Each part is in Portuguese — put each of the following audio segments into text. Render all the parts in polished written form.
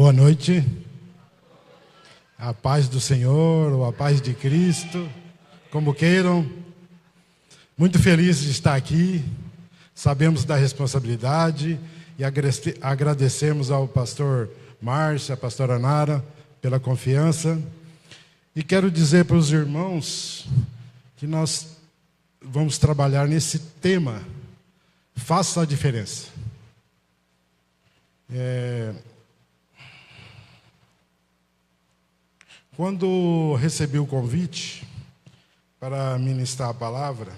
Boa noite. A paz do Senhor, ou a paz de Cristo, como queiram. Muito feliz de estar aqui. Sabemos da responsabilidade e agradecemos ao pastor Márcio, à pastora Nara, pela confiança. E quero dizer para os irmãos que nós vamos trabalhar nesse tema. Faça a diferença. Quando recebi o convite para ministrar a palavra,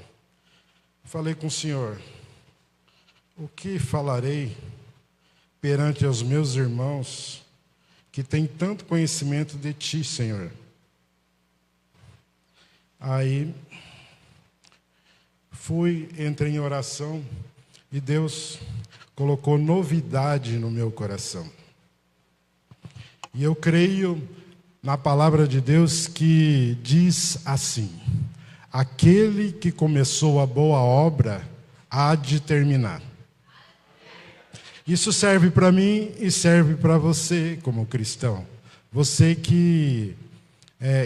falei com o Senhor: o que falarei perante os meus irmãos que têm tanto conhecimento de Ti, Senhor? Aí entrei em oração e Deus colocou novidade no meu coração. E eu creio na palavra de Deus que diz assim: aquele que começou a boa obra há de terminar. Isso serve para mim e serve para você como cristão. Você que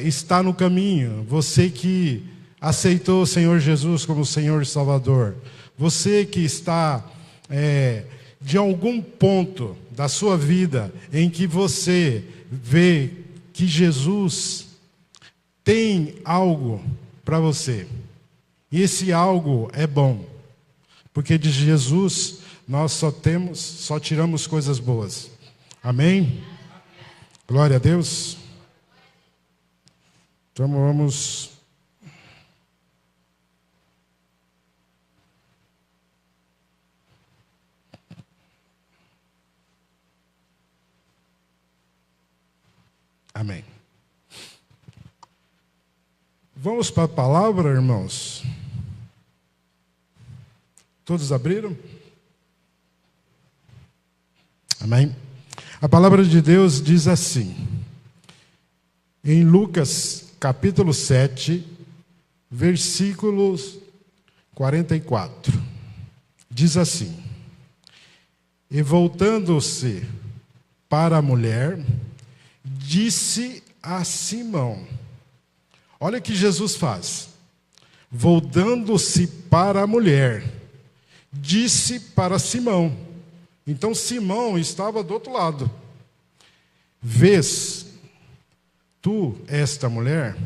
está no caminho, você que aceitou o Senhor Jesus como Senhor e Salvador, você que está de algum ponto da sua vida em que você vê que Jesus tem algo para você. E esse algo é bom, porque de Jesus nós só tiramos coisas boas. Amém? Glória a Deus. Então vamos. Amém. Vamos para a palavra, irmãos? Todos abriram? Amém? A palavra de Deus diz assim, em Lucas capítulo 7, versículos 44. Diz assim: e voltando-se para a mulher, disse a Simão. Olha o que Jesus faz. Voltando-se para a mulher, disse para Simão. Então Simão estava do outro lado. Vês tu esta mulher?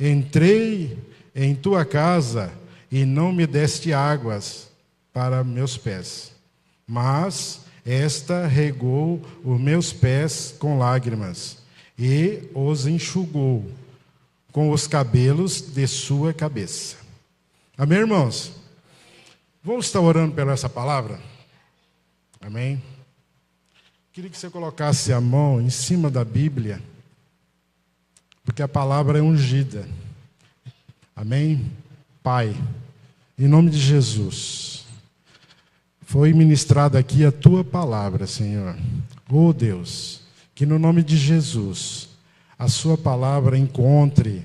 Entrei em tua casa e não me deste águas para meus pés, mas esta regou os meus pés com lágrimas e os enxugou com os cabelos de sua cabeça. Amém, irmãos? Vamos estar orando pela essa palavra? Amém? Queria que você colocasse a mão em cima da Bíblia, porque a palavra é ungida. Amém? Pai, em nome de Jesus, foi ministrada aqui a Tua palavra, Senhor. Oh Deus, que no nome de Jesus, a Sua palavra encontre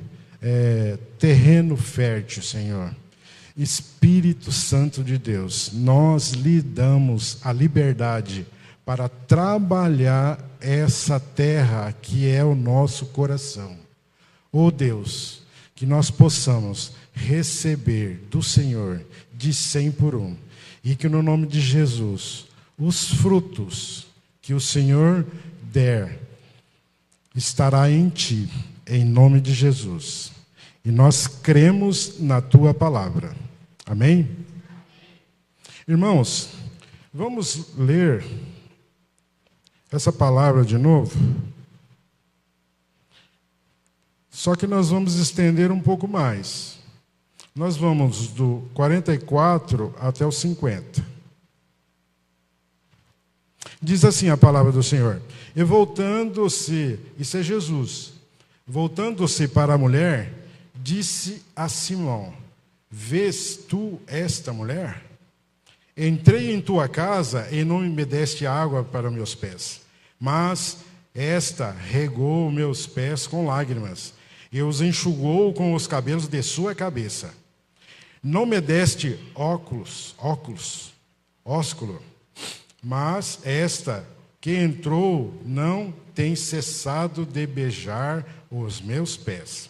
terreno fértil, Senhor. Espírito Santo de Deus, nós lhe damos a liberdade para trabalhar essa terra que é o nosso coração. Oh Deus, que nós possamos receber do Senhor de 100 por 1. E que no nome de Jesus, os frutos que o Senhor der, estará em ti, em nome de Jesus. E nós cremos na tua palavra. Amém? Irmãos, vamos ler essa palavra de novo. Só que nós vamos estender um pouco mais. Nós vamos do 44 até o 50. Diz assim a palavra do Senhor: e voltando-se, isso é Jesus, voltando-se para a mulher, disse a Simão: vês tu esta mulher? Entrei em tua casa e não me deste água para meus pés, mas esta regou meus pés com lágrimas e os enxugou com os cabelos de sua cabeça. Não me deste ósculo, mas esta que entrou não tem cessado de beijar os meus pés.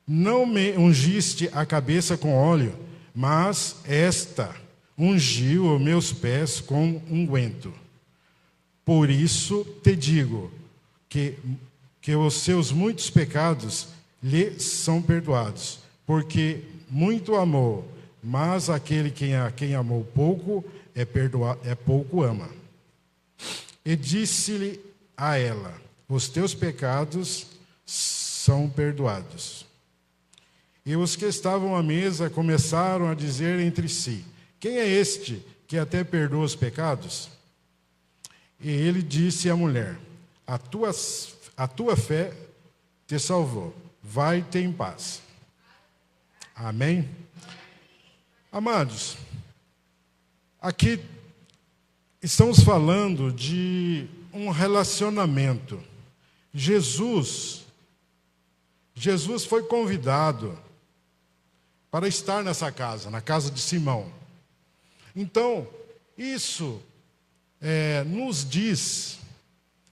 Não me ungiste a cabeça com óleo, mas esta ungiu os meus pés com unguento. Por isso te digo que os seus muitos pecados lhe são perdoados, porque muito amou, mas aquele a quem amou pouco pouco ama. E disse-lhe a ela: os teus pecados são perdoados. E os que estavam à mesa começaram a dizer entre si: quem é este que até perdoa os pecados? E ele disse à mulher: a tua fé te salvou. Vai-te em paz. Amém? Amados, aqui estamos falando de um relacionamento. Jesus foi convidado para estar nessa casa, na casa de Simão. Então, isso nos diz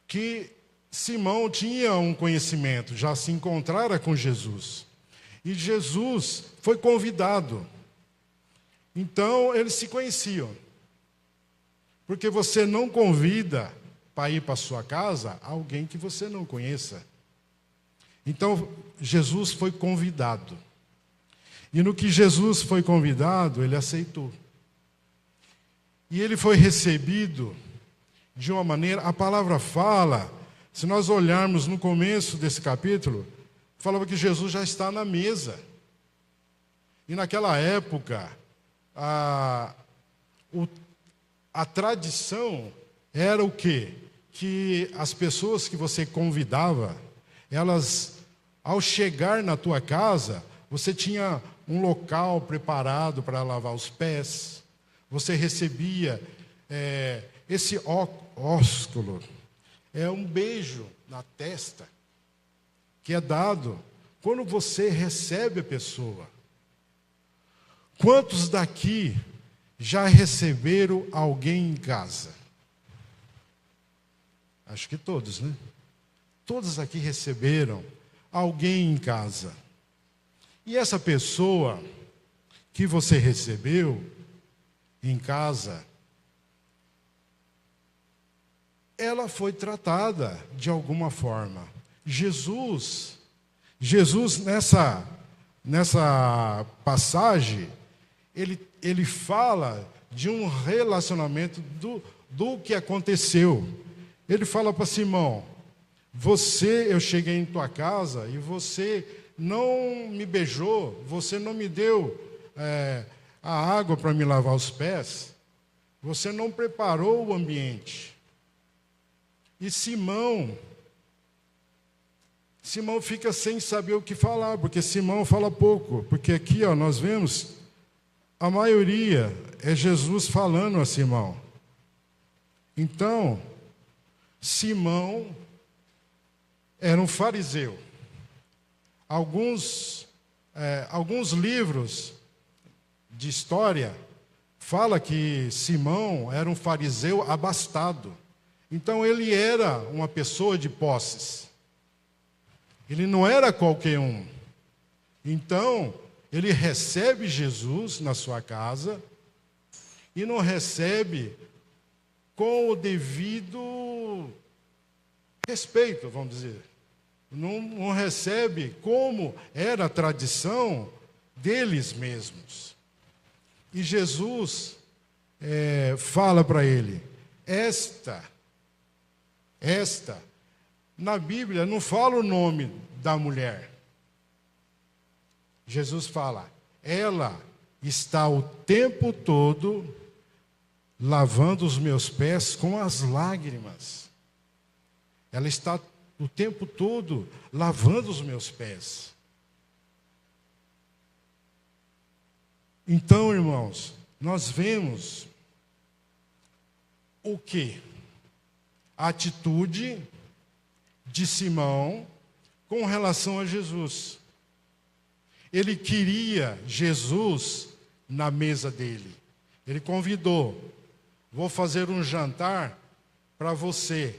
que Simão tinha um conhecimento, já se encontrara com Jesus. E Jesus foi convidado. Então, eles se conheciam. Porque você não convida para ir para a sua casa alguém que você não conheça. Então, Jesus foi convidado. E no que Jesus foi convidado, ele aceitou. E ele foi recebido de uma maneira... A palavra fala, se nós olharmos no começo desse capítulo, falava que Jesus já está na mesa. E naquela época, a tradição era o quê? Que as pessoas que você convidava, elas, ao chegar na tua casa, você tinha um local preparado para lavar os pés, você recebia esse ósculo, um beijo na testa, que é dado quando você recebe a pessoa. Quantos daqui já receberam alguém em casa? Acho que todos, né? Todos aqui receberam alguém em casa. E essa pessoa que você recebeu em casa, ela foi tratada de alguma forma. Jesus nessa passagem, ele fala de um relacionamento do que aconteceu. Ele fala para Simão: eu cheguei em tua casa e você não me beijou, você não me deu a água para me lavar os pés, você não preparou o ambiente. E Simão fica sem saber o que falar, porque Simão fala pouco, porque aqui nós vemos, a maioria é Jesus falando a Simão. Então, Simão era um fariseu. Alguns livros de história falam que Simão era um fariseu abastado. Então, ele era uma pessoa de posses. Ele não era qualquer um. Então, ele recebe Jesus na sua casa e não recebe com o devido respeito, vamos dizer. Não recebe como era a tradição deles mesmos. E Jesus fala para ele: na Bíblia não fala o nome da mulher. Jesus fala: ela está o tempo todo lavando os meus pés com as lágrimas. Ela está o tempo todo lavando os meus pés. Então, irmãos, nós vemos o quê? A atitude de Simão com relação a Jesus. Ele queria Jesus na mesa dele. Ele convidou: vou fazer um jantar para você,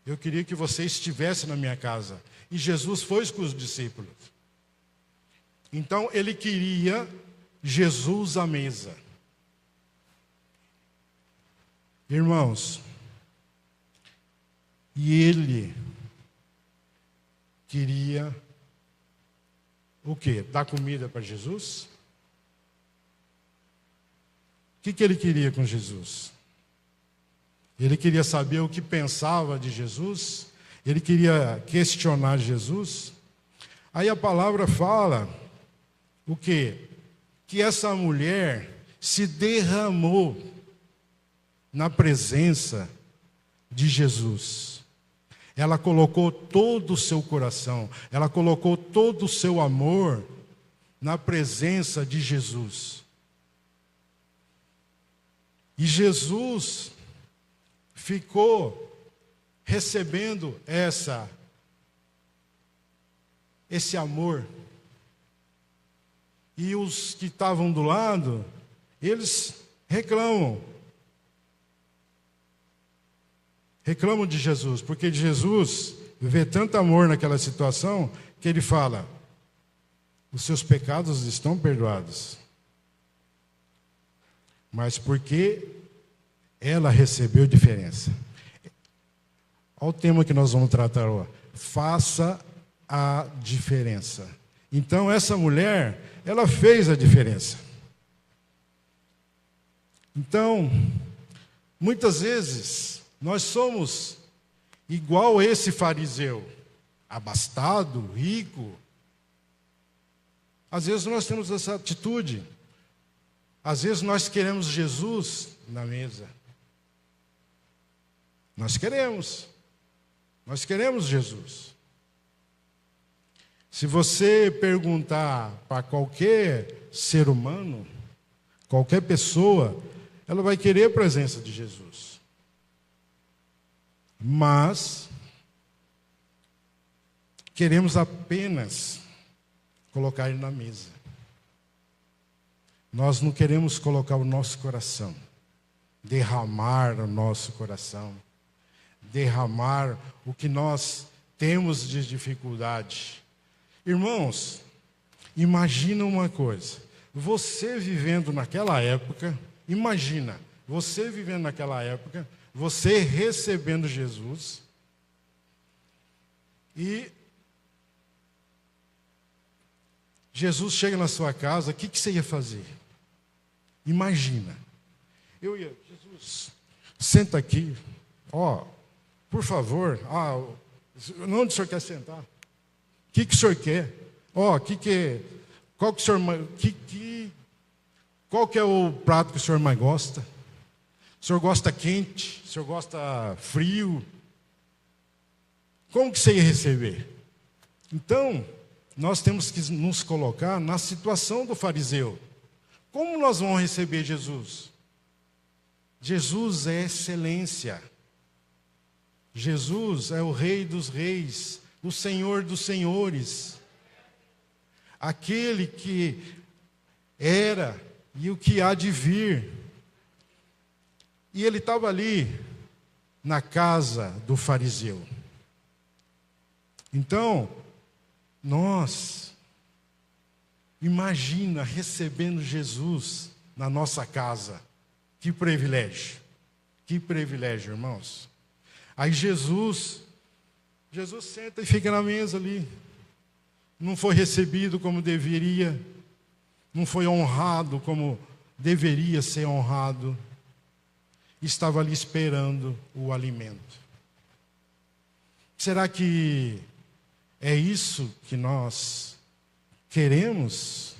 eu queria que você estivesse na minha casa. E Jesus foi com os discípulos. Então, ele queria Jesus à mesa. Irmãos, e ele queria o quê? Dar comida para Jesus? O que ele queria com Jesus? Ele queria saber o que pensava de Jesus? Ele queria questionar Jesus? Aí a palavra fala o quê? Que essa mulher se derramou na presença de Jesus. Ela colocou todo o seu coração, ela colocou todo o seu amor na presença de Jesus. E Jesus ficou recebendo esse amor. E os que estavam do lado, eles reclamam. Reclamam de Jesus, porque Jesus vê tanto amor naquela situação, que ele fala: os seus pecados estão perdoados. Mas porque ela recebeu diferença. Olha o tema que nós vamos tratar agora. Faça a diferença. Então essa mulher, ela fez a diferença. Então, muitas vezes, nós somos igual esse fariseu, abastado, rico. Às vezes nós temos essa atitude. Às vezes nós queremos Jesus na mesa. Nós queremos Jesus. Se você perguntar para qualquer ser humano, qualquer pessoa, ela vai querer a presença de Jesus. Mas queremos apenas colocar ele na mesa. Nós não queremos colocar o nosso coração, derramar o nosso coração, derramar o que nós temos de dificuldade. Irmãos, imagina uma coisa, você vivendo naquela época, você recebendo Jesus, e Jesus chega na sua casa, o que você ia fazer? Imagina, Jesus, senta aqui, por favor, onde o senhor quer sentar? O que o senhor quer? Qual que é o prato que o senhor mais gosta? O senhor gosta quente? O senhor gosta frio? Como que você ia receber? Então, nós temos que nos colocar na situação do fariseu. Como nós vamos receber Jesus? Jesus é excelência. Jesus é o Rei dos Reis, o Senhor dos Senhores. Aquele que era e o que há de vir. E ele estava ali, na casa do fariseu. Então, imagina recebendo Jesus na nossa casa. Que privilégio, irmãos. Aí Jesus senta e fica na mesa ali. Não foi recebido como deveria, não foi honrado como deveria ser honrado. Estava ali esperando o alimento. Será que é isso que nós queremos?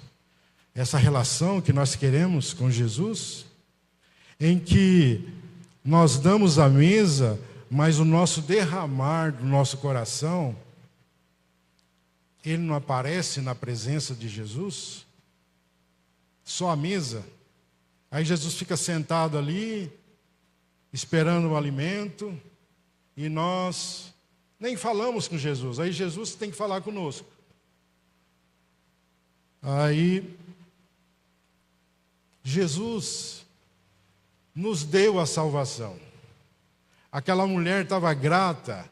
Essa relação que nós queremos com Jesus? Em que nós damos a mesa, mas o nosso derramar do nosso coração, ele não aparece na presença de Jesus? Só a mesa. Aí Jesus fica sentado ali, esperando o alimento, e nós nem falamos com Jesus. Aí Jesus tem que falar conosco. Aí Jesus nos deu a salvação. Aquela mulher estava grata,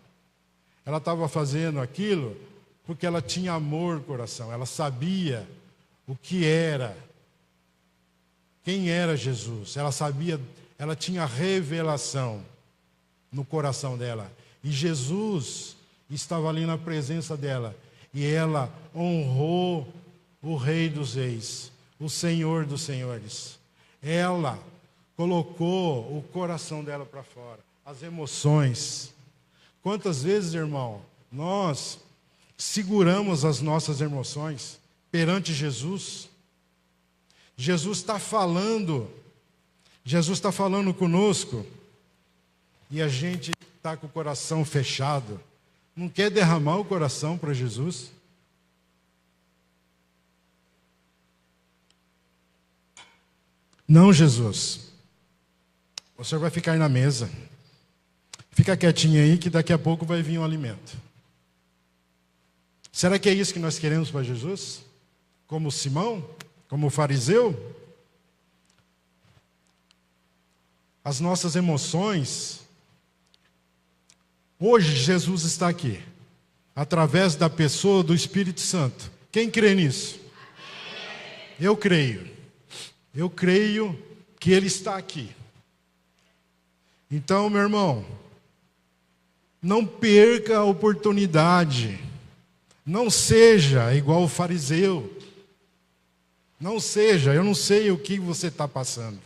ela estava fazendo aquilo porque ela tinha amor no coração, ela sabia o que era, quem era Jesus, ela sabia, ela tinha revelação no coração dela. E Jesus estava ali na presença dela, e ela honrou o Rei dos Reis, o Senhor dos Senhores. Ela colocou o coração dela para fora, as emoções. Quantas vezes, irmão, nós seguramos as nossas emoções perante Jesus? Jesus está falando conosco, e a gente está com o coração fechado, não quer derramar o coração para Jesus. Não, Jesus, o senhor vai ficar aí na mesa, fica quietinho aí que daqui a pouco vai vir um alimento. Será que é isso que nós queremos para Jesus? Como Simão? Como o fariseu? As nossas emoções. Hoje Jesus está aqui, através da pessoa do Espírito Santo. Quem crê nisso? Amém. Eu creio. Eu creio que Ele está aqui. Então, meu irmão, não perca a oportunidade. Não seja igual o fariseu. Não seja, eu não sei o que você está passando.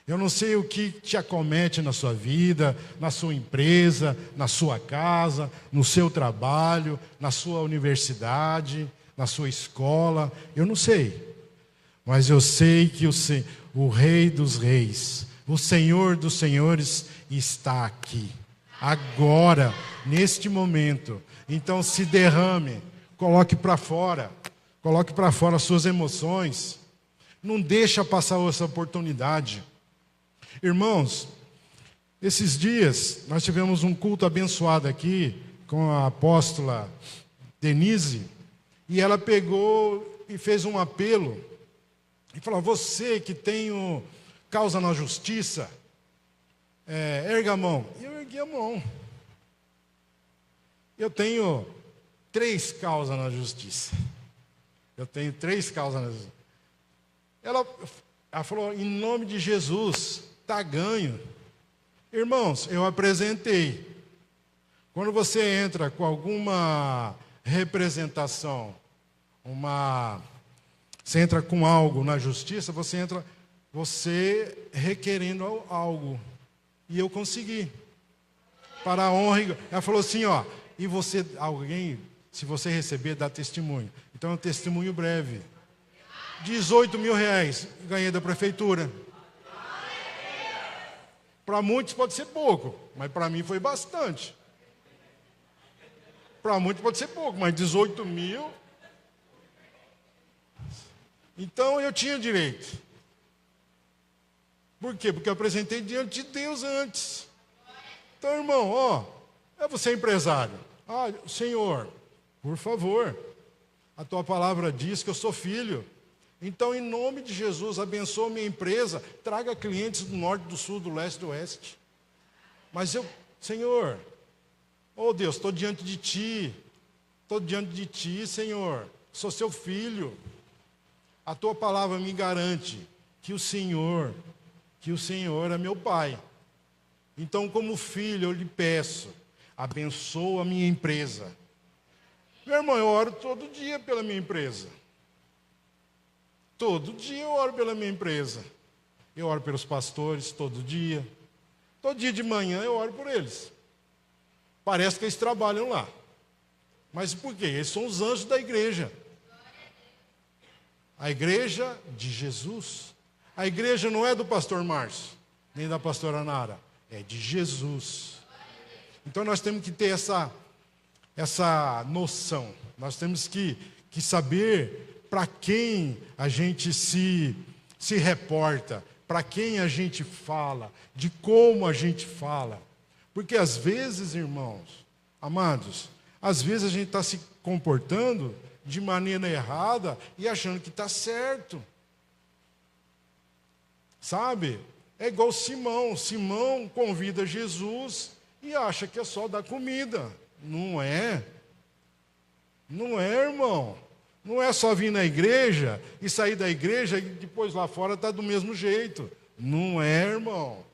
Eu não sei o que te acomete na sua vida, na sua empresa, na sua casa, no seu trabalho, na sua universidade, na sua escola. Eu não sei. Mas eu sei que o Rei dos Reis, o Senhor dos Senhores está aqui. Agora, neste momento. Então se derrame, coloque para fora. Coloque para fora as suas emoções. Não deixa passar essa oportunidade. Irmãos, esses dias nós tivemos um culto abençoado aqui com a apóstola Denise, e ela pegou e fez um apelo e falou: você que tem causa na justiça, erga a mão. E eu ergui a mão. Eu tenho 3 causas na justiça. Eu tenho 3 causas na justiça. Ela falou: em nome de Jesus, está ganho. Irmãos, eu apresentei. Quando você entra com alguma representação, você entra com algo na justiça, você entra requerendo algo. E eu consegui. Para a honra. Ela falou assim, e você, se você receber, dá testemunho. Então é um testemunho breve. 18 mil reais ganhei da prefeitura. Para muitos pode ser pouco, mas para mim foi bastante. Para muitos pode ser pouco, mas 18 mil. Então eu tinha direito. Por quê? Porque eu apresentei diante de Deus antes. Então, irmão, você é empresário. Senhor, por favor, a tua palavra diz que eu sou filho. Então, em nome de Jesus, abençoa minha empresa, traga clientes do norte, do sul, do leste, do oeste. Mas Senhor, Deus, estou diante de Ti, Senhor, sou seu filho. A Tua palavra me garante que o Senhor é meu Pai. Então, como filho, eu lhe peço, abençoa a minha empresa. Meu irmão, eu oro todo dia pela minha empresa. Todo dia eu oro pela minha empresa. Eu oro pelos pastores, todo dia. Todo dia de manhã eu oro por eles. Parece que eles trabalham lá. Mas por quê? Eles são os anjos da igreja. A igreja de Jesus. A igreja não é do pastor Márcio, nem da pastora Nara. É de Jesus. Então nós temos que ter essa noção. Nós temos que saber para quem a gente se reporta, para quem a gente fala, de como a gente fala. Porque às vezes, irmãos, amados, às vezes a gente está se comportando de maneira errada e achando que está certo. Sabe? É igual Simão. Simão convida Jesus e acha que é só dar comida. Não é. Não é, irmão. Não é só vir na igreja e sair da igreja e depois lá fora está do mesmo jeito. Não é, irmão.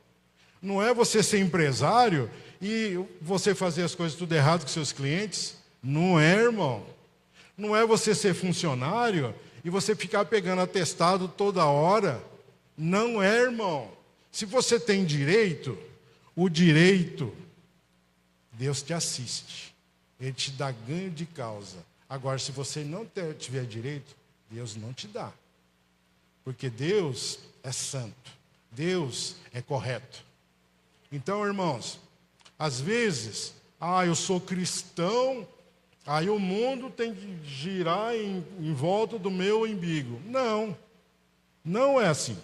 Não é você ser empresário e você fazer as coisas tudo errado com seus clientes. Não é, irmão. Não é você ser funcionário e você ficar pegando atestado toda hora. Não é, irmão. Se você tem direito, o direito, Deus te assiste. Ele te dá ganho de causa. Agora, se você não tiver direito, Deus não te dá. Porque Deus é santo. Deus é correto. Então, irmãos, às vezes, eu sou cristão, aí o mundo tem que girar em volta do meu umbigo. Não, não é assim.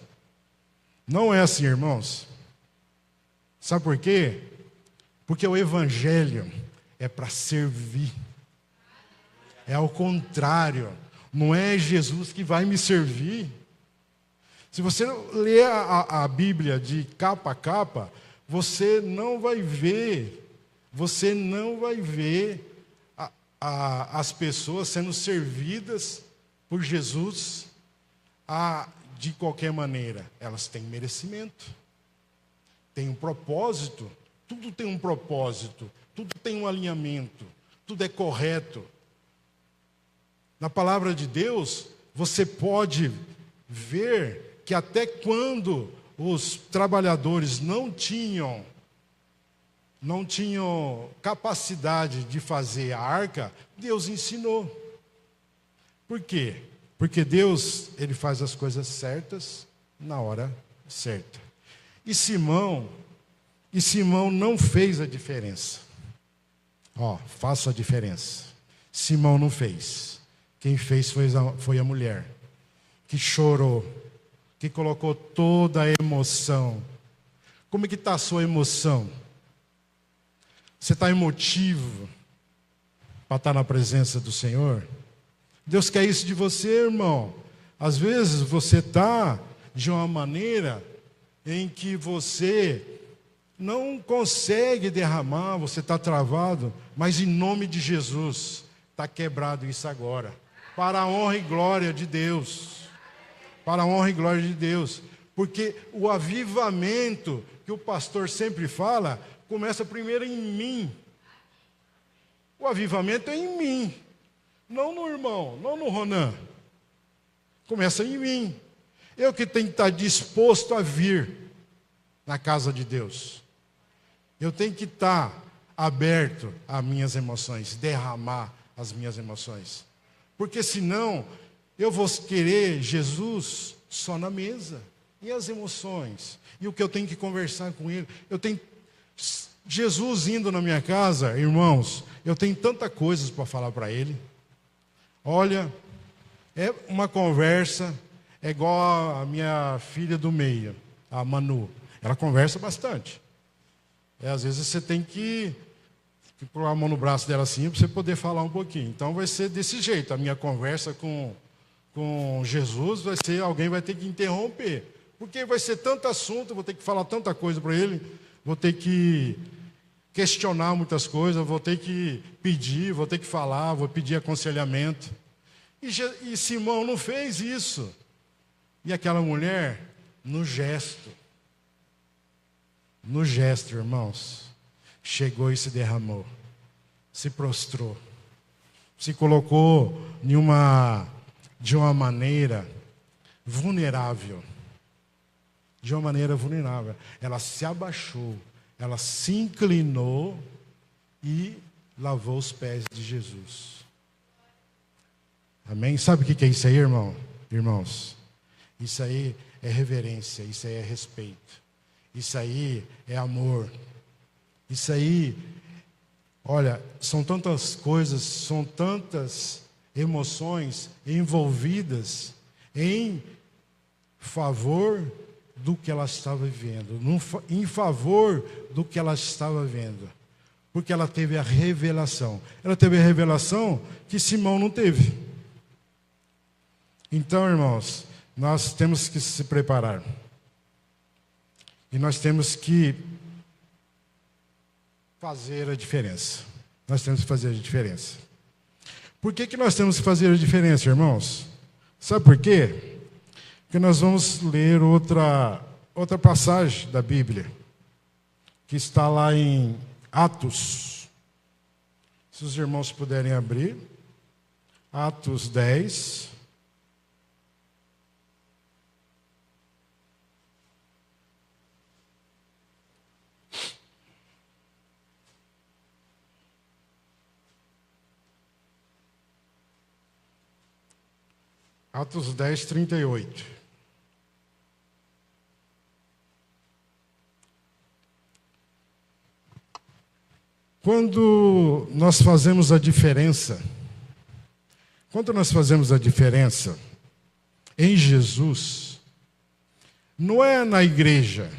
Não é assim, irmãos. Sabe por quê? Porque o evangelho é para servir. É ao contrário. Não é Jesus que vai me servir. Se você ler a Bíblia de capa a capa, você não vai ver as pessoas sendo servidas por Jesus de qualquer maneira. Elas têm merecimento, têm um propósito, tudo tem um propósito, tudo tem um alinhamento, tudo é correto. Na palavra de Deus, você pode ver que até quando os trabalhadores não tinham capacidade de fazer a arca, Deus ensinou. Por quê? Porque Deus, ele faz as coisas certas na hora certa. E Simão não fez a diferença. Faça a diferença. Simão não fez. Quem fez foi a mulher, que chorou, que colocou toda a emoção. Como é que está a sua emoção? Você está emotivo para estar na presença do Senhor? Deus quer isso de você, irmão. Às vezes você está de uma maneira em que você não consegue derramar, você está travado, mas em nome de Jesus, está quebrado isso agora. Para a honra e glória de Deus. Para a honra e glória de Deus. Porque o avivamento que o pastor sempre fala, começa primeiro em mim. O avivamento é em mim. Não no irmão, não no Ronan. Começa em mim. Eu que tenho que estar disposto a vir na casa de Deus. Eu tenho que estar aberto às minhas emoções, derramar as minhas emoções. Porque senão eu vou querer Jesus só na mesa. E as emoções? E o que eu tenho que conversar com Ele? Jesus indo na minha casa, irmãos, eu tenho tanta coisas para falar para Ele. Olha, é uma conversa, é igual a minha filha do meio, a Manu. Ela conversa bastante. Às vezes você tem que pôr a mão no braço dela assim, para você poder falar um pouquinho. Então vai ser desse jeito. A minha conversa com Jesus vai ser, alguém vai ter que interromper. Porque vai ser tanto assunto, eu vou ter que falar tanta coisa para ele, vou ter que questionar muitas coisas, vou ter que pedir, vou ter que falar, vou pedir aconselhamento. E Simão não fez isso. E aquela mulher, no gesto, irmãos, chegou e se derramou, se prostrou, se colocou de uma maneira vulnerável. De uma maneira vulnerável. Ela se abaixou, ela se inclinou e lavou os pés de Jesus. Amém? Sabe o que é isso aí, irmãos? Isso aí é reverência, isso aí é respeito, isso aí é amor. Isso aí, olha, são tantas coisas, são tantas emoções envolvidas em favor do que ela estava vivendo, em favor do que ela estava vendo, porque ela teve a revelação. Ela teve a revelação que Simão não teve. Então, irmãos, nós temos que se preparar. E nós temos que fazer a diferença. Nós temos que fazer a diferença. Por que nós temos que fazer a diferença, irmãos? Sabe por quê? Porque nós vamos ler outra passagem da Bíblia, que está lá em Atos. Se os irmãos puderem abrir, Atos 10. Atos 10, 38. Quando nós fazemos a diferença em Jesus, não é na igreja.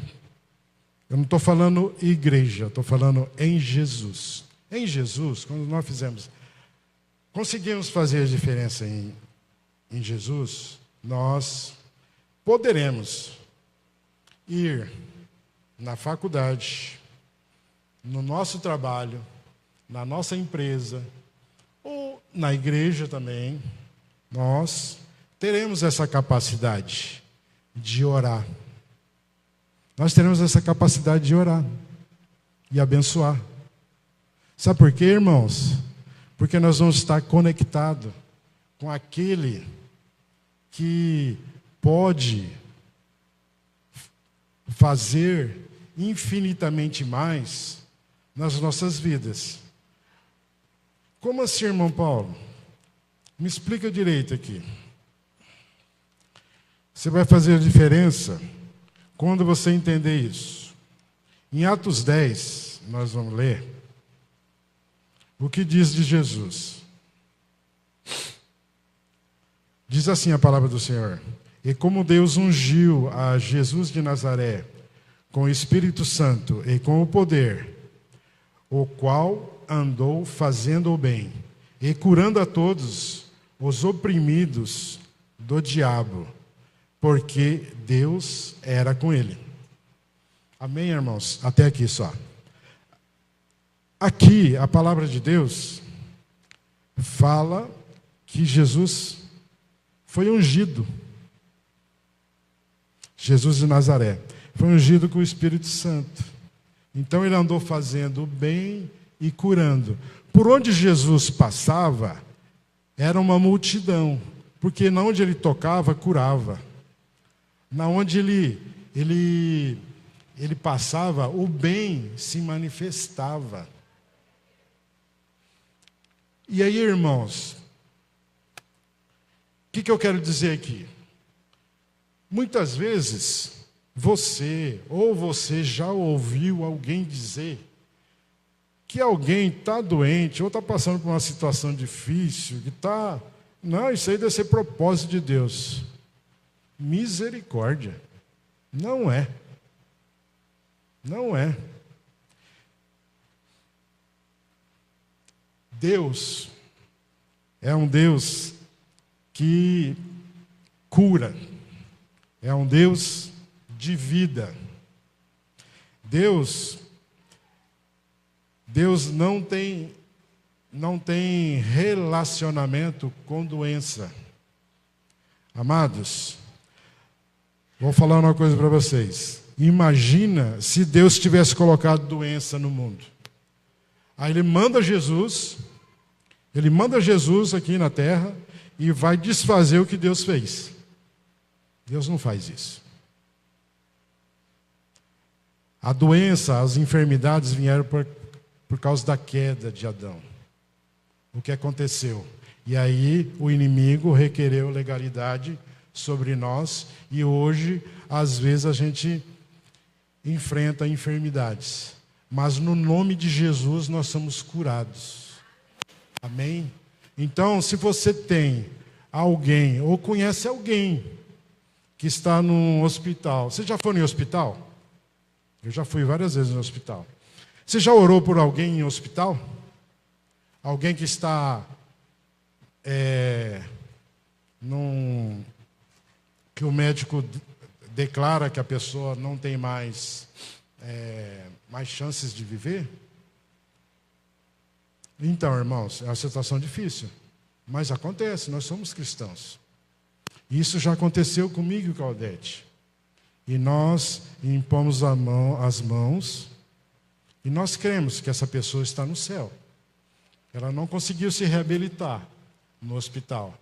Eu não estou falando igreja, estou falando em Jesus. Em Jesus, quando nós conseguimos fazer a diferença em Jesus, nós poderemos ir na faculdade, no nosso trabalho, na nossa empresa, ou na igreja também, nós teremos essa capacidade de orar. Nós teremos essa capacidade de orar e abençoar. Sabe por quê, irmãos? Porque nós vamos estar conectados com aquele que pode fazer infinitamente mais nas nossas vidas. Como assim, irmão Paulo? Me explica direito aqui. Você vai fazer a diferença quando você entender isso. Em Atos 10, nós vamos ler o que diz de Jesus. Diz assim a palavra do Senhor: e como Deus ungiu a Jesus de Nazaré com o Espírito Santo e com o poder, o qual andou fazendo o bem e curando a todos os oprimidos do diabo, porque Deus era com ele. Amém, irmãos? Até aqui só. Aqui, a palavra de Deus fala que Jesus foi ungido. Jesus de Nazaré foi ungido com o Espírito Santo. Então ele andou fazendo o bem e curando. Por onde Jesus passava, era uma multidão, porque na onde ele tocava, curava. Na onde ele passava, o bem se manifestava. E aí, irmãos, o que eu quero dizer aqui? Muitas vezes, você já ouviu alguém dizer que alguém está doente ou está passando por uma situação difícil, que está... Não, isso aí deve ser propósito de Deus. Misericórdia. Não é. Não é. Deus é um Deus que cura. É um Deus de vida. Deus não tem relacionamento com doença. Amados, vou falar uma coisa para vocês. Imagina se Deus tivesse colocado doença no mundo. Aí ele manda Jesus aqui na terra e vai desfazer o que Deus fez. Deus não faz isso. A doença, as enfermidades vieram por causa da queda de Adão. O que aconteceu? E aí o inimigo requereu legalidade sobre nós e hoje, às vezes, a gente enfrenta enfermidades. Mas no nome de Jesus nós somos curados. Amém? Então, se você tem alguém ou conhece alguém que está num hospital. Você já foi em hospital? Eu já fui várias vezes no hospital. Você já orou por alguém em hospital? Alguém que está que o médico declara que a pessoa não tem mais chances de viver? Então, irmãos, é uma situação difícil, mas acontece, nós somos cristãos. Isso já aconteceu comigo e com a Odete. E nós impomos as mãos, e nós cremos que essa pessoa está no céu. Ela não conseguiu se reabilitar no hospital,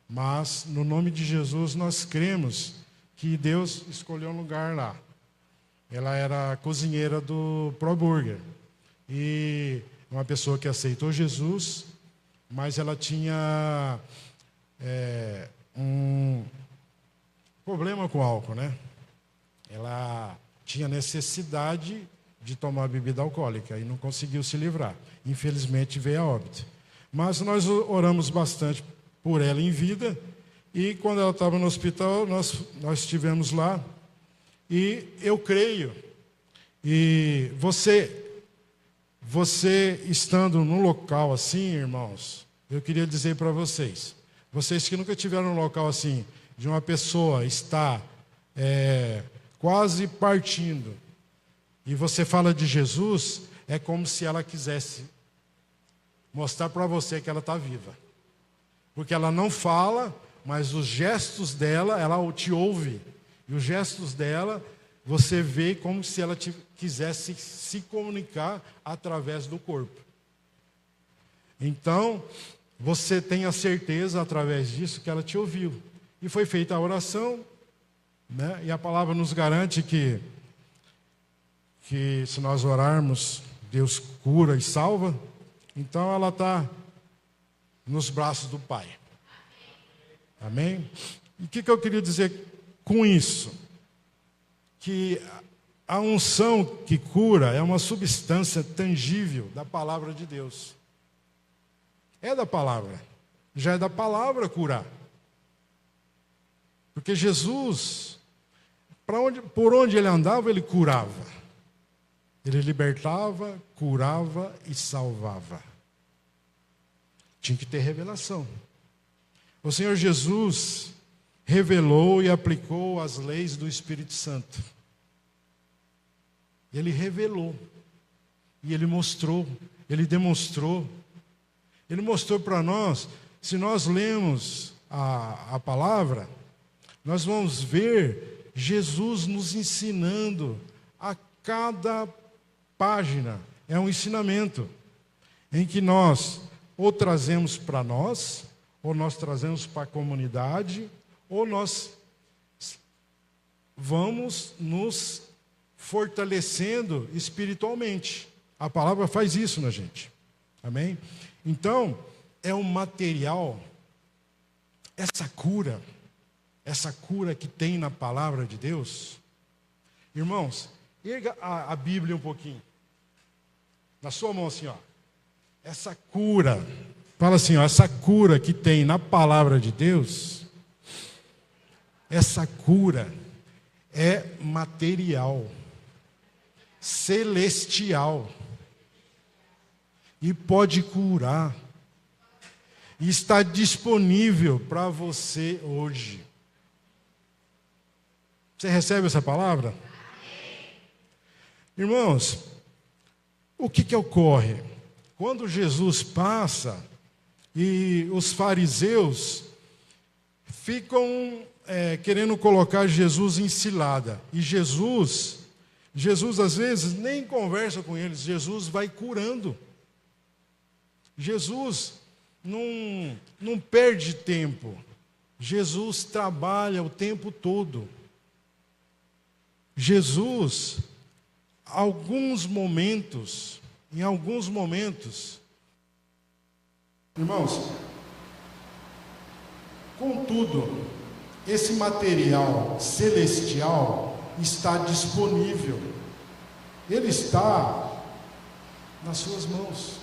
mas no nome de Jesus nós cremos que Deus escolheu um lugar lá. Ela era cozinheira do ProBurger, e uma pessoa que aceitou Jesus, mas ela tinha um problema com álcool, né? Ela tinha necessidade de tomar bebida alcoólica e não conseguiu se livrar. Infelizmente veio a óbito. Mas nós oramos bastante por ela em vida, e quando ela estava no hospital, nós estivemos lá, e eu creio, e você estando num local assim, irmãos, eu queria dizer para vocês que nunca tiveram um local assim, de uma pessoa estar quase partindo, e você fala de Jesus, é como se ela quisesse mostrar para você que ela está viva. Porque ela não fala, mas os gestos dela, ela te ouve. E os gestos dela, você vê como se ela quisesse se comunicar através do corpo. Então, você tem a certeza, através disso, que ela te ouviu. E foi feita a oração, né? E a palavra nos garante que se nós orarmos, Deus cura e salva. Então, ela está nos braços do Pai. Amém? E o que eu queria dizer com isso? Que a unção que cura é uma substância tangível da palavra de Deus. É da palavra. Já é da palavra curar. Porque Jesus, por onde ele andava, ele curava. Ele libertava, curava e salvava. Tinha que ter revelação. O Senhor Jesus revelou e aplicou as leis do Espírito Santo. Ele revelou. E ele mostrou. Ele demonstrou. Ele mostrou para nós. Se nós lemos a palavra, nós vamos ver Jesus nos ensinando. A cada página é um ensinamento em que nós ou trazemos para nós, ou nós trazemos para a comunidade, ou nós vamos nos fortalecendo espiritualmente. A palavra faz isso na gente. Amém? Então, é um material, essa cura que tem na palavra de Deus. Irmãos, erga a Bíblia um pouquinho. Na sua mão assim, ó. Essa cura, fala assim, ó, essa cura que tem na palavra de Deus, essa cura é material, celestial, e pode curar, e está disponível para você hoje. Você recebe essa palavra? Irmãos, o que ocorre? Quando Jesus passa e os fariseus ficam querendo colocar Jesus em cilada. E Jesus às vezes nem conversa com eles, Jesus vai curando. Jesus não perde tempo. Jesus trabalha o tempo todo. Jesus, em alguns momentos, irmãos, contudo, esse material celestial está disponível, ele está nas suas mãos.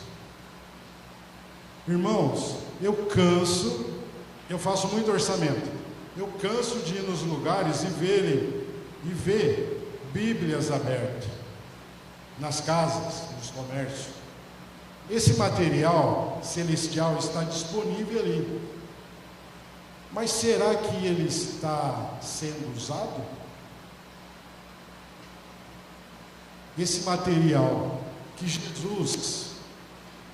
Irmãos, eu faço muito orçamento, eu canso de ir nos lugares e ver Bíblias abertas, nas casas, nos comércios. Esse material celestial está disponível ali. Mas será que ele está sendo usado? Esse material que Jesus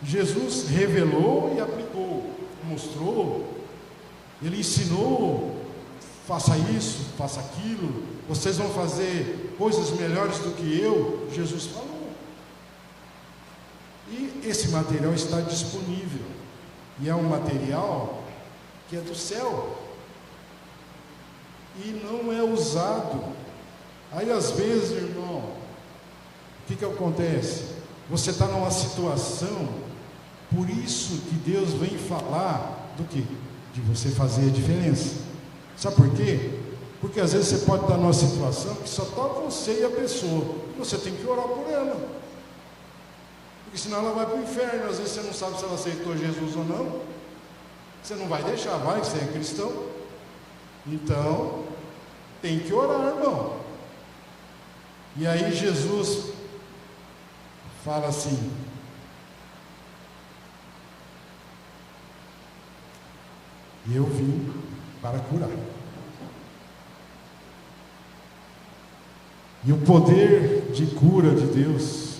Jesus revelou e aplicou, mostrou, ele ensinou, faça isso, faça aquilo, vocês vão fazer coisas melhores do que eu. Jesus falou. E esse material está disponível, e é um material que é do céu, e não é usado. Aí às vezes, irmão, o que acontece? Você está numa situação, por isso que Deus vem falar do quê? De você fazer a diferença. Sabe por quê? Porque às vezes você pode estar numa situação que só está você e a pessoa, e você tem que orar por ela, porque senão ela vai para o inferno. Às vezes você não sabe se ela aceitou Jesus ou não, você não vai deixar, vai, que você é cristão. Então tem que orar, irmão. E aí Jesus fala assim: eu vim para curar. E o poder de cura de Deus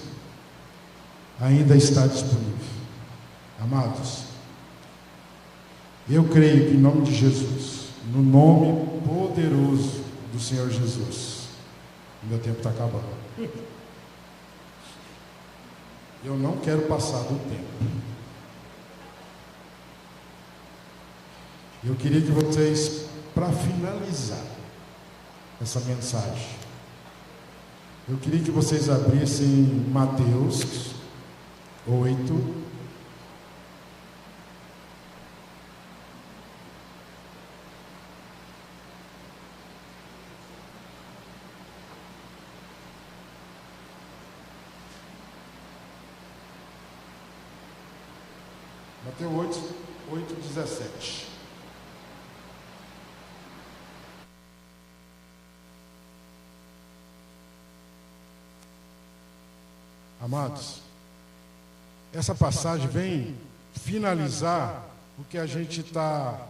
ainda está disponível. Amados, eu creio que em nome de Jesus, no nome poderoso do Senhor Jesus, meu tempo está acabando. Eu não quero passar do tempo. Eu queria que vocês, para finalizar essa mensagem, eu queria que vocês abrissem Mateus 8. Mateus 8:17. Amados, essa passagem vem finalizar o que a gente está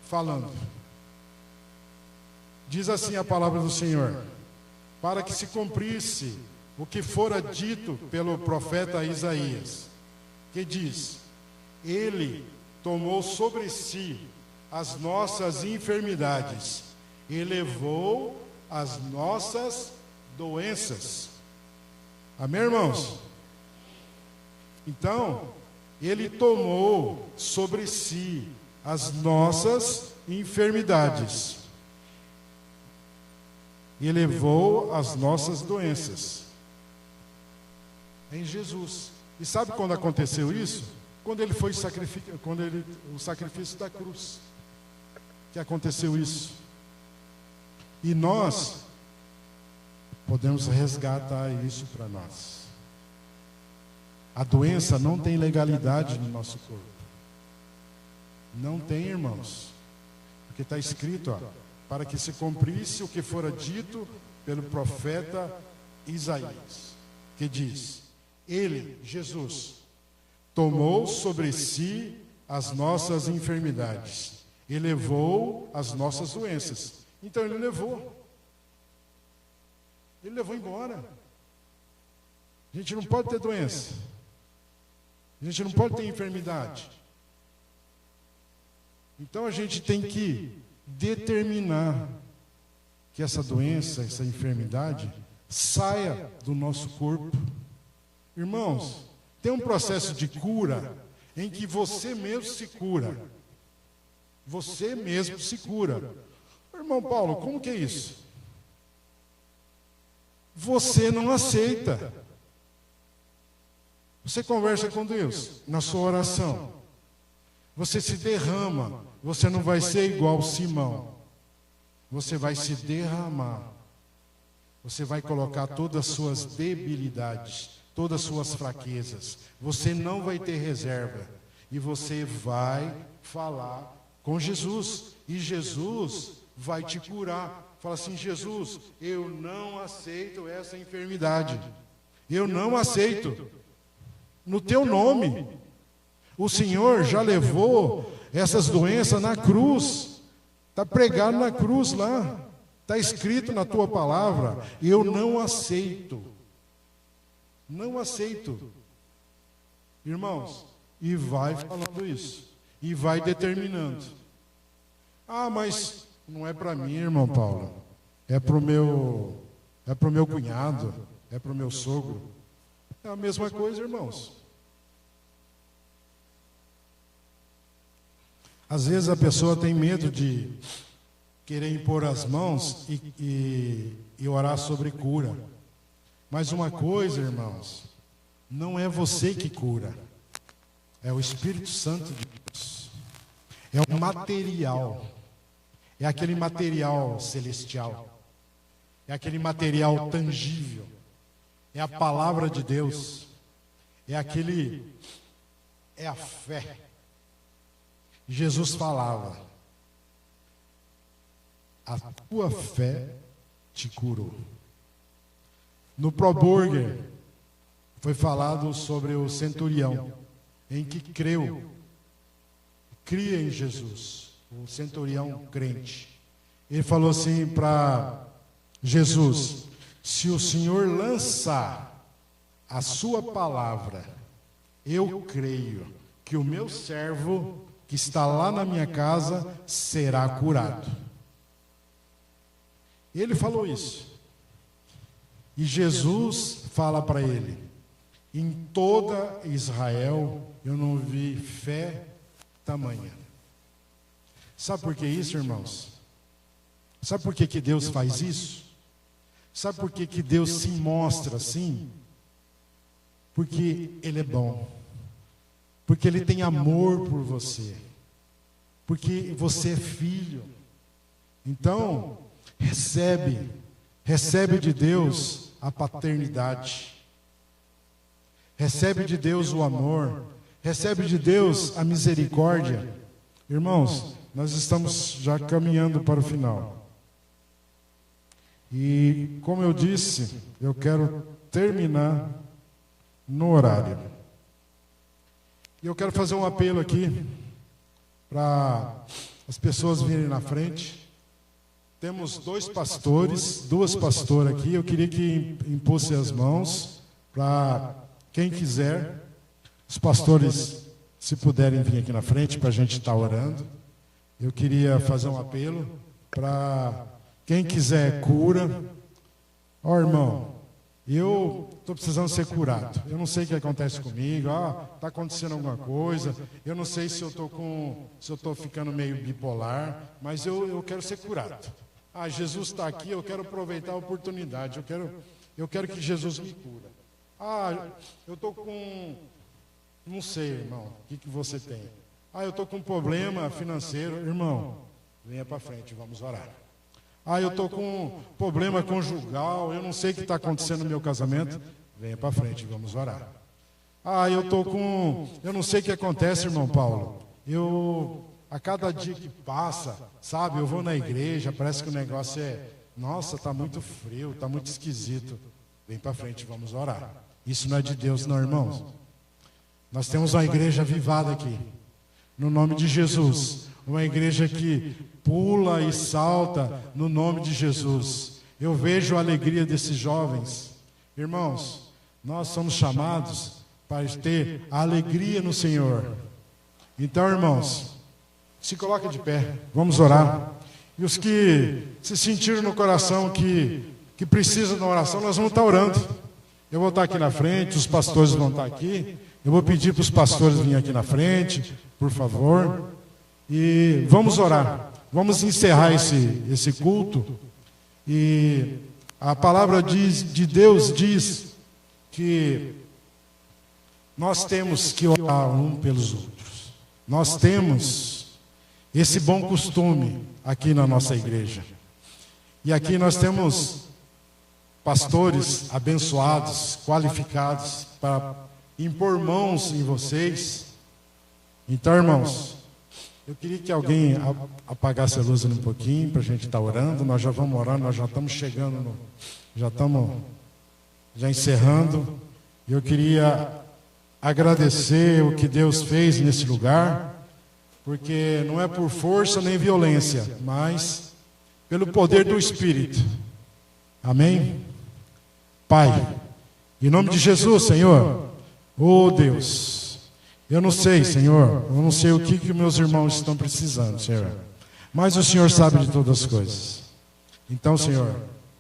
falando. Diz assim a palavra do Senhor: para que se cumprisse o que fora dito pelo profeta Isaías, que diz: ele tomou sobre si as nossas enfermidades e levou as nossas doenças. Amém, irmãos? Então, ele tomou sobre si as nossas enfermidades e levou as nossas doenças. Em Jesus. E sabe quando aconteceu isso? Quando ele foi sacrificado, o sacrifício da cruz, que aconteceu isso. E nós podemos resgatar isso para nós. A doença não tem legalidade no nosso corpo. Não tem, irmãos. Porque está escrito, para que se cumprisse o que fora dito pelo profeta Isaías, que diz: ele, Jesus, tomou sobre si as nossas enfermidades e levou as nossas doenças. Então ele levou. Ele levou embora. A gente não pode ter doença. A gente não pode ter enfermidade. Então a gente tem que determinar que essa doença, essa enfermidade, saia do nosso corpo. Irmãos, tem um processo de cura em que você mesmo se cura. Você mesmo se cura. Irmão Paulo, como que é isso? Você não aceita. Você conversa com Deus na sua oração. Você se derrama. Você não vai ser igual Simão. Você vai se derramar. Você vai colocar todas as suas debilidades, todas as suas fraquezas. Você não vai ter reserva. E você vai falar com Jesus. E Jesus vai te curar. Fala assim: Jesus, eu não aceito essa enfermidade. Eu não aceito. No teu nome. O Senhor já levou essas doenças na cruz. Está pregado na cruz lá. Está escrito na tua palavra. Eu não aceito. Não aceito. Irmãos, e vai falando isso. E vai determinando. Ah, mas não é para mim, irmão Paulo. É para o meu cunhado. É para o meu sogro. É a mesma coisa, irmãos. Às vezes a pessoa tem medo de querer impor as mãos e orar sobre cura. Mas uma coisa, irmãos, não é você que cura. É o Espírito Santo de Deus. É o material. É aquele material celestial. É aquele material tangível. É a palavra de Deus. É a fé. Jesus falava: a tua fé te curou. No Proburger foi falado sobre o centurião, em que cria em Jesus, o centurião crente. Ele falou assim para Jesus: se o Senhor lançar a sua palavra, eu creio que o meu servo que está lá na minha casa será curado. Ele falou isso. E Jesus fala para ele: em toda Israel eu não vi fé tamanha. Sabe por que isso, irmãos? Sabe por que Deus faz isso? Sabe por que Deus se mostra assim? Porque Ele é bom. Porque Ele tem amor por você. Porque você é filho. Então, recebe de Deus a paternidade. Recebe de Deus o amor. Recebe de Deus a misericórdia. Irmãos, nós estamos já caminhando para o final. E, como eu disse, eu quero terminar no horário. E eu quero fazer um apelo aqui para as pessoas virem na frente. Temos duas pastoras aqui. Eu queria que impusessem as mãos para quem quiser. Os pastores, se puderem vir aqui na frente para a gente estar orando. Eu queria fazer um apelo para quem quiser cura. Ó, irmão, eu estou precisando ser curado. Eu não sei o que acontece comigo. Está acontecendo alguma coisa. Eu não sei se eu estou ficando meio bipolar, mas eu quero ser curado. Jesus está aqui, eu quero aproveitar a oportunidade. Eu quero que Jesus me cura. Eu estou com... Não sei, irmão, o que você tem? Eu estou com um problema financeiro. Irmão, venha para frente, vamos orar. Eu estou com um problema conjugal, eu não sei o que está acontecendo no meu casamento. Venha para frente, vamos orar. Eu não sei o que acontece, irmão Paulo. A cada dia que passa, sabe, eu vou na igreja, parece que o negócio nossa, está muito frio, está muito esquisito. Vem para frente, vamos orar. Isso não é de Deus, não, irmãos. Nós temos uma igreja avivada aqui, no nome de Jesus. Uma igreja que pula e salta no nome de Jesus. Eu vejo a alegria desses jovens. Irmãos, nós somos chamados para ter a alegria no Senhor. Então, irmãos, se coloquem de pé, vamos orar. E os que se sentiram no coração que precisam de uma oração, nós vamos estar orando. Eu vou estar aqui na frente, os pastores vão estar aqui. Eu vou pedir para os pastores virem aqui na frente, por favor. E vamos orar. Vamos encerrar esse culto. E a palavra de Deus diz que nós temos que orar um pelos outros. Nós temos esse bom costume aqui na nossa igreja. E aqui nós temos pastores abençoados, qualificados para impor mãos em vocês. Então, irmãos, eu queria que alguém apagasse a luz um pouquinho para a gente estar orando. Nós já vamos orar, nós já estamos chegando, já encerrando. Eu queria agradecer o que Deus fez nesse lugar, porque não é por força nem violência, mas pelo poder do Espírito. Amém? Pai, em nome de Jesus, Senhor, oh Deus, Eu não sei, Senhor, eu não sei o que meus irmãos estão precisando, Senhor. Mas o Senhor sabe de todas as coisas. Então, Senhor,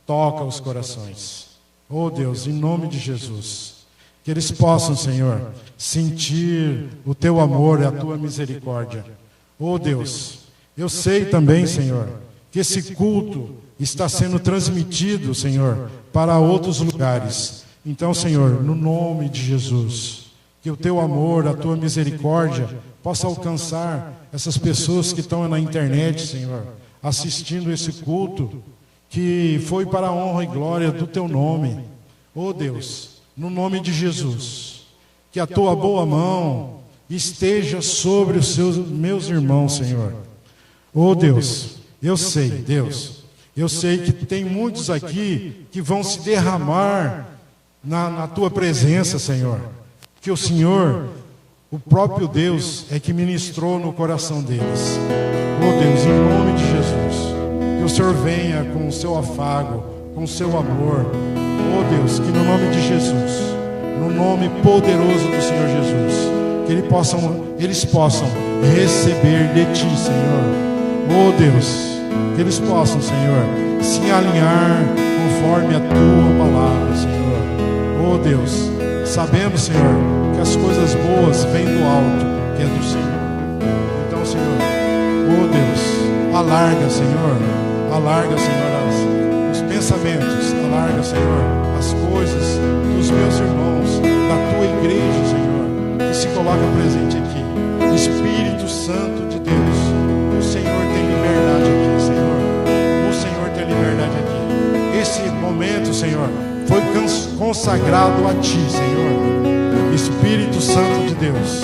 toca os corações. Oh Deus, em nome de Jesus. Que eles possam, Senhor, sentir o Teu amor e a Tua misericórdia. Oh Deus, eu sei também, Senhor, que esse culto está sendo transmitido, Senhor, para outros lugares. Então, Senhor, no nome de Jesus, que o Teu amor, a Tua misericórdia possa alcançar essas pessoas que estão na internet, Senhor, assistindo esse culto, que foi para a honra e glória do Teu nome. Oh Deus, no nome de Jesus, que a Tua boa mão esteja sobre os meus irmãos, Senhor. Oh Deus, eu sei, Deus, eu sei que tem muitos aqui que vão se derramar na Tua presença, Senhor. Que o Senhor, o próprio Deus, é que ministrou no coração deles. Oh Deus, em nome de Jesus, que o Senhor venha com o Seu afago, com o Seu amor. Oh Deus, que no nome de Jesus, no nome poderoso do Senhor Jesus, que eles possam receber de Ti, Senhor. Oh Deus, que eles possam, Senhor, se alinhar conforme a Tua palavra, Senhor. Oh Deus, sabemos, Senhor, que as coisas boas vêm do alto, que é do Senhor. Então, Senhor, oh Deus, alarga, Senhor, os pensamentos, alarga, Senhor, as coisas dos meus irmãos, da Tua igreja, Senhor, que se coloca presente aqui. Espírito Santo de Deus, o Senhor tem liberdade aqui, Senhor. O Senhor tem liberdade aqui. Esse momento, Senhor, foi consagrado a Ti, Senhor. Espírito Santo de Deus,